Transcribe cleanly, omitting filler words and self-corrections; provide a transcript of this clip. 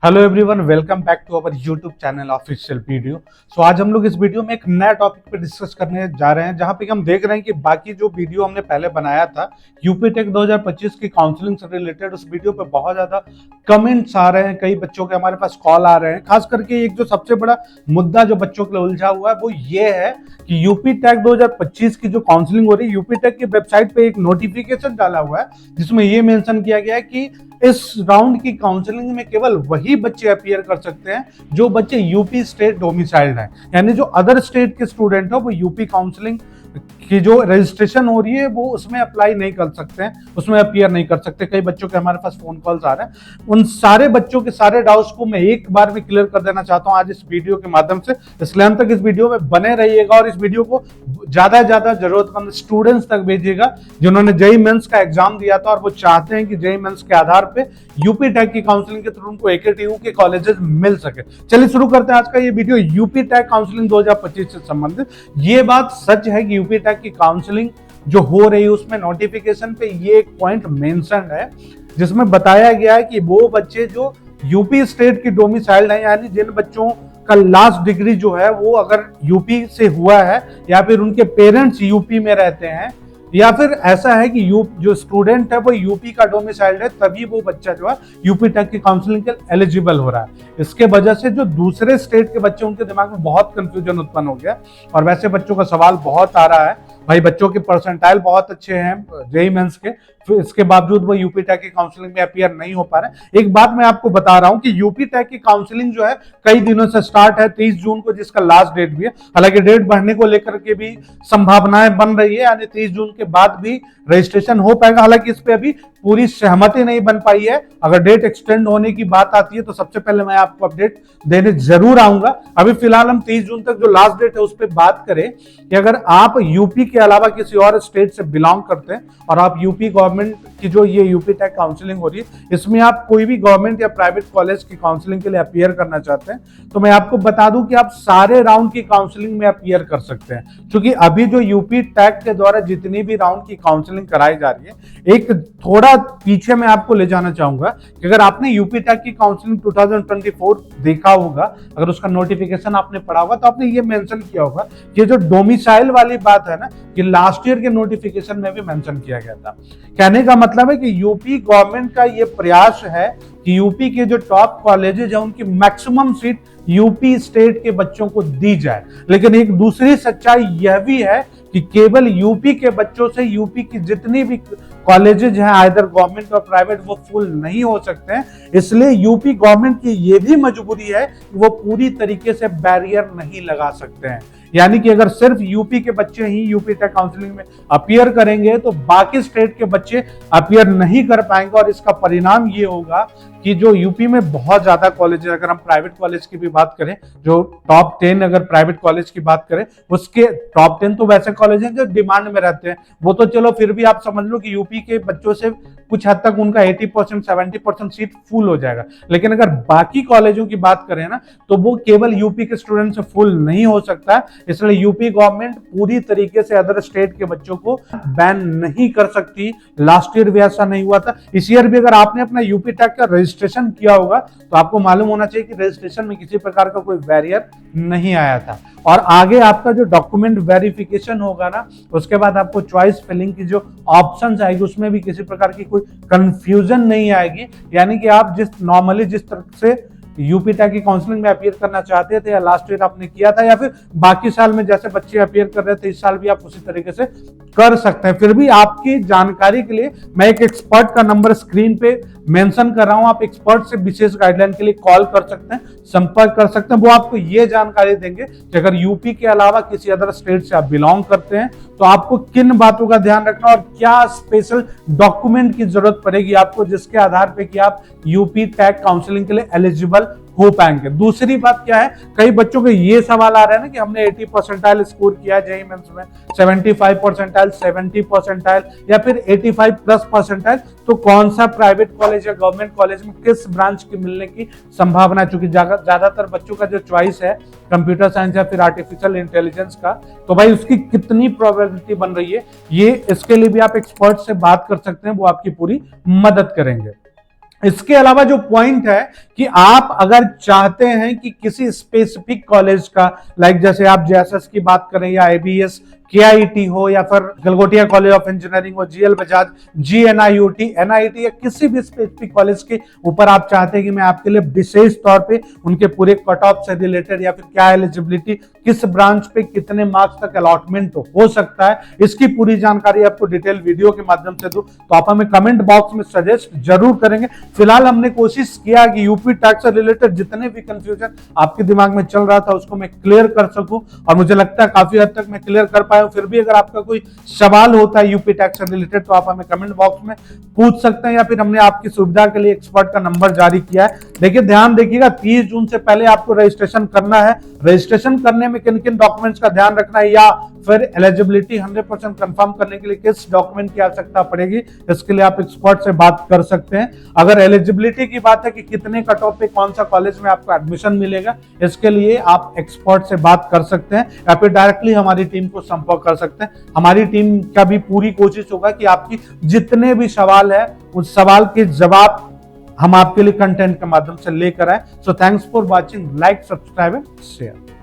Hello everyone, welcome back to our YouTube channel official video. So आज हम लोग इस वीडियो में एक नया टॉपिक पे डिस्कस करने जा रहे हैं, जहां पे हम देख रहे हैं कि बाकी जो वीडियो हमने पहले बनाया था यूपी टेक 2025 की काउंसलिंग से रिलेटेड, उस वीडियो पे बहुत ज्यादा कमेंट्स आ रहे हैं, कई बच्चों के हमारे पास कॉल आ रहे हैं। खास करके एक जो सबसे बड़ा मुद्दा जो बच्चों के लिए उलझा हुआ है वो ये है कि यूपी टेक 2025 की जो काउंसलिंग हो रही है, यूपी टेक की वेबसाइट पे एक नोटिफिकेशन डाला हुआ है जिसमें ये मेंशन किया गया है कि इस राउंड की काउंसलिंग में केवल वही बच्चे अपीयर कर सकते हैं जो बच्चे यूपी स्टेट डोमिसाइल्ड हैं। यानी जो अदर स्टेट के स्टूडेंट हो वो यूपी काउंसलिंग की जो रजिस्ट्रेशन हो रही है वो उसमें अप्लाई नहीं कर सकते हैं, उसमें अपीयर नहीं कर सकते। कई बच्चों के हमारे पास फोन कॉल्स आ रहे हैं। उन सारे बच्चों के सारे डाउट्स को मैं एक बार में क्लियर कर देना चाहता हूं आज इस वीडियो के माध्यम से, इसलिए हम तक इस वीडियो में बने रहिएगा और इस वीडियो को ज्यादा से ज्यादा जरूरतमंद स्टूडेंट्स तक भेजिएगा जिन्होंने जेईई मेंस का एग्जाम दिया था और वो चाहते हैं कि जेईई मेंस के आधार पे यूपी टेक की काउंसलिंग के थ्रू उनको एकेटीयू के कॉलेजेस मिल सके। चलिए शुरू करते हैं आज का ये वीडियो यूपी टेक काउंसलिंग 2025 से संबंधित। ये बात सच है कि यूपी टेक की काउंसलिंग जो हो रही है उसमें नोटिफिकेशन पे ये एक पॉइंट मेंशन है जिसमें बताया गया है कि वो बच्चे जो यूपी स्टेट की डोमिसाइल्ड है, यानी जिन बच्चों का लास्ट डिग्री जो है वो अगर यूपी से हुआ है या फिर उनके पेरेंट्स यूपी में रहते हैं या फिर ऐसा है कि जो स्टूडेंट है वो यूपी का डोमिसाइल्ड है, तभी वो बच्चा जो है यूपी टेक की काउंसलिंग के एलिजिबल हो रहा है। इसके वजह से जो दूसरे स्टेट के बच्चे उनके दिमाग में बहुत कंफ्यूजन उत्पन्न हो गया और वैसे बच्चों का सवाल बहुत आ रहा है, भाई बच्चों के परसेंटाइल बहुत अच्छे हैं जेईई मेंस के, फिर इसके बावजूद वो यूपी टेक की काउंसलिंग में अपीयर नहीं हो पा रहे। एक बात मैं आपको बता रहा हूं कि यूपी टेक की काउंसलिंग जो है कई दिनों से स्टार्ट है, 23 जून को जिसका लास्ट डेट भी है। हालांकि डेट बढ़ने को लेकर के भी संभावनाएं बन रही है, यानी 23 जून के बाद भी रजिस्ट्रेशन हो पाएगा। हालांकि इस पे अभी पूरी सहमति नहीं बन पाई है। अगर डेट एक्सटेंड होने की बात आती है तो सबसे पहले मैं आपको अपडेट देने जरूर आऊंगा। अभी फिलहाल हम 23 जून तक जो लास्ट डेट है उस पर बात करें कि अगर आप यूपी के अलावा किसी और स्टेट से बिलोंग करते हैं और आप यूपी गवर्नमेंट की जो ये यूपी टेक काउंसलिंग हो रही है इसमें आप कोई भी गवर्नमेंट या प्राइवेट कॉलेज की काउंसलिंग के लिए अपीयर करना चाहते हैं तो मैं आपको बता दूं कि आप सारे राउंड की काउंसलिंग में अपीयर कर सकते हैं। क्योंकि अभी जो यूपी टेक के द्वारा जितनी भी राउंड की काउंसलिंग कराई जा रही है, एक थोड़ा पीछे मैं आपको ले जाना चाहूंगा कि अगर आपने यूपी टेक की काउंसलिंग 2024 देखा होगा, अगर उसका नोटिफिकेशन आपने पढ़ा होगा तो आपने ये मेंशन किया होगा कि जो डोमिसाइल वाली बात है ना, कि लास्ट ईयर के नोटिफिकेशन में भी मेंशन किया गया था। कहने का मतलब है कि यूपी गवर्नमेंट का ये प्रयास है कि यूपी के जो टॉप कॉलेजेस है उनकी मैक्सिमम सीट यूपी स्टेट के बच्चों को दी जाए। लेकिन एक दूसरी सच्चाई यह भी है कि केवल यूपी के बच्चों से यूपी की जितनी भी कॉलेजेस हैं आइदर गवर्नमेंट और प्राइवेट वो फुल नहीं हो सकते हैं। इसलिए यूपी गवर्नमेंट की ये भी मजबूरी है कि वो पूरी तरीके से बैरियर नहीं लगा सकते हैं। यानी कि अगर सिर्फ यूपी के बच्चे ही यूपी टेक काउंसलिंग में अपीयर करेंगे तो बाकी स्टेट के बच्चे अपीयर नहीं कर पाएंगे और इसका परिणाम ये होगा कि जो यूपी में बहुत ज्यादा कॉलेज है, अगर हम प्राइवेट कॉलेज की भी बात करें, जो टॉप 10 अगर प्राइवेट कॉलेज की बात करें, उसके टॉप 10 तो वैसे कॉलेज हैं जो डिमांड में रहते हैं, वो तो चलो फिर भी आप समझ लो कि यूपी के बच्चों से कुछ हद तक उनका 80% 70% सीट फुल हो जाएगा। लेकिन अगर बाकी कॉलेजों की बात करें ना तो वो केवल यूपी के स्टूडेंट से फुल नहीं हो सकता। इसलिए यूपी गवर्नमेंट पूरी तरीके से अदर स्टेट के बच्चों को बैन नहीं कर सकती। लास्ट ईयर भी ऐसा नहीं हुआ था। इस ईयर भी अगर आपने अपना यूपी टेक का रजिस्ट्रेशन किया होगा तो आपको मालूम होना चाहिए कि रजिस्ट्रेशन में किसी प्रकार का कोई बैरियर नहीं आया था। और आगे आपका जो डॉक्यूमेंट वेरिफिकेशन होगा ना, उसके बाद आपको चॉइस फिलिंग की जो ऑप्शंस आएगी उसमें भी किसी प्रकार की कोई कंफ्यूजन नहीं आएगी। यानी कि आप नॉर्मली जिस तरह से यूपी टेक की काउंसलिंग में अपीयर करना चाहते थे या लास्ट ईयर आपने किया था या फिर बाकी साल में जैसे बच्चे अपीयर कर रहे थे इस साल भी आप उसी तरीके से कर सकते हैं। फिर भी आपकी जानकारी के लिए मैं एक एक्सपर्ट का नंबर स्क्रीन पे मेंशन कर रहा हूं, आप एक्सपर्ट से विशेष गाइडलाइन के लिए कॉल कर सकते हैं, संपर्क कर सकते हैं। वो आपको ये जानकारी देंगे कि अगर यूपी के अलावा किसी अदर स्टेट से आप बिलोंग करते हैं तो आपको किन बातों का ध्यान रखना और क्या स्पेशल डॉक्यूमेंट की जरूरत पड़ेगी आपको, जिसके आधार पर कि आप यूपी टेक काउंसलिंग के लिए एलिजिबल हो पाएंगे। दूसरी बात क्या है, कई बच्चों के ये सवाल आ रहा है ना कि हमने 80 परसेंटाइल स्कोर किया है जेईई मेंस में, 75 परसेंटाइल, 70 परसेंटाइल या फिर 85 प्लस परसेंटाइल, तो कौन सा प्राइवेट कॉलेज या गवर्नमेंट कॉलेज में किस ब्रांच की मिलने की संभावना है। चूंकि ज्यादातर बच्चों का जो चॉइस है कंप्यूटर साइंस या फिर आर्टिफिशियल इंटेलिजेंस का, तो भाई उसकी कितनी प्रोबेबिलिटी बन रही है, ये इसके लिए भी आप एक्सपर्ट से बात कर सकते हैं, वो आपकी पूरी मदद करेंगे। इसके अलावा जो पॉइंट है कि आप अगर चाहते हैं कि किसी स्पेसिफिक कॉलेज का, लाइक जैसे आप जेएसएस की बात करें या आईबीएस, केआईटी हो या फिर गलगोटिया कॉलेज ऑफ इंजीनियरिंग हो, जीएल बजाज, जीएनआईयूटी, एनआईटी या किसी भी स्पेसिफिक कॉलेज के ऊपर आप चाहते हैं कि मैं आपके लिए विशेष तौर पे उनके पूरे कट ऑफ से रिलेटेड या फिर क्या एलिजिबिलिटी, किस ब्रांच पे कितने मार्क्स तक अलॉटमेंट हो सकता है, इसकी पूरी जानकारी आपको डिटेल वीडियो के माध्यम से दूं, तो आप हमें कमेंट बॉक्स में सजेस्ट जरूर करेंगे। फिलहाल हमने कोशिश किया कि यूपी टैक्स से रिलेटेड जितने भी कंफ्यूजन आपके दिमाग में चल रहा था उसको मैं क्लियर कर सकूं, और मुझे लगता है काफी हद तक मैं क्लियर कर पाया। फिर भी अगर आपका कोई सवाल होता है यूपी टैक्स से रिलेटेड तो आप हमें कमेंट बॉक्स में पूछ सकते हैं, या फिर हमने आपकी सुविधा के लिए एक्सपर्ट का नंबर जारी किया है। देखिए ध्यान देखिएगा, 30 जून से पहले आपको रजिस्ट्रेशन करना है। रजिस्ट्रेशन करने में किन किन डॉक्यूमेंट्स का ध्यान रखना है, या फिर एलिजिबिलिटी 100% कंफर्म करने के लिए किस डॉक्यूमेंट की आवश्यकता पड़ेगी, इसके लिए आप एक्सपर्ट से बात कर सकते हैं। अगर एलिजिबिलिटी की बात है कि कितने कट ऑफ पे कौन सा कॉलेज में आपको एडमिशन मिलेगा, इसके लिए आप एक्सपर्ट से बात कर सकते हैं, या फिर डायरेक्टली हमारी टीम को संपर्क कर सकते हैं। हमारी टीम का भी पूरी कोशिश होगा कि आपकी जितने भी सवाल है उस सवाल के जवाब हम आपके लिए कंटेंट के माध्यम से लेकर आए। So thanks for watching, like, subscribe and share.